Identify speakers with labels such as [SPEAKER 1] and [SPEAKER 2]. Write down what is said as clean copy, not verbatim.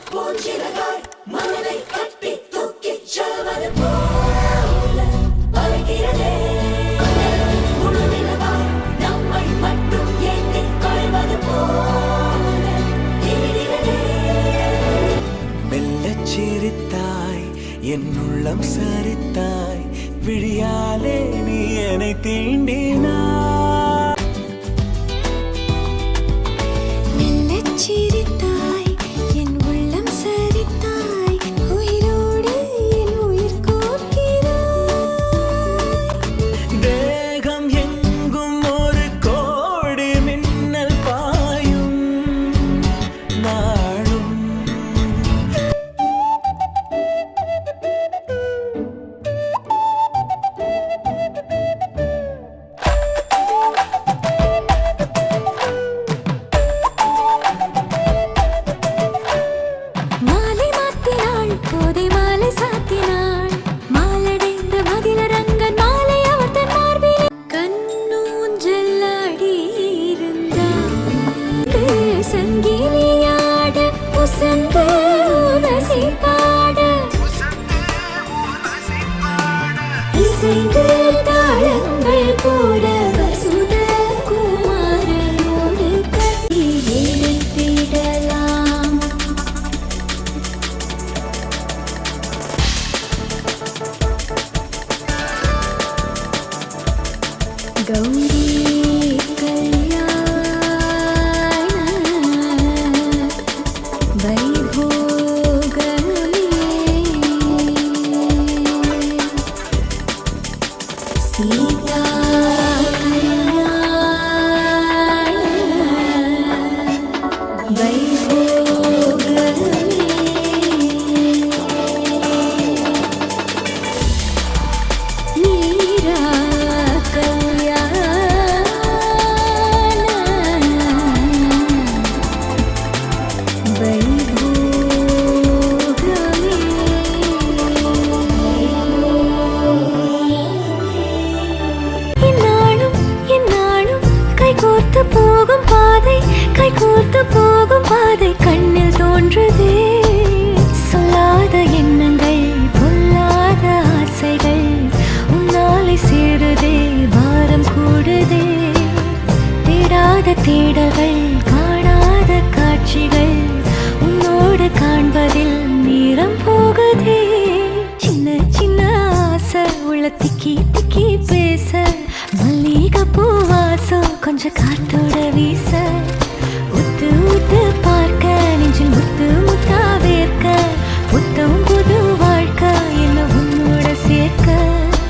[SPEAKER 1] பூஞ்சிறகாய் மனதை கட்டி தூக்கிச் செல்வது போல பறக்கிறதே முழு நிலவாய் நம்மை மட்டும் எண்ணிக் கொள்வது போல தெரிகிறதே.
[SPEAKER 2] மெல்லச் சிரித்தாய் என் உள்ளம் சரித்தாய் விழியாலே நீ என்னை தீண்டினாய்.
[SPEAKER 3] சங்கிலியாட உசந்து உரசி பாட இசைந்து தாளங்கள் போட வசுத குமாரனோடு கட்டி எழுத்திடலாம். கௌரி கல்யாண பை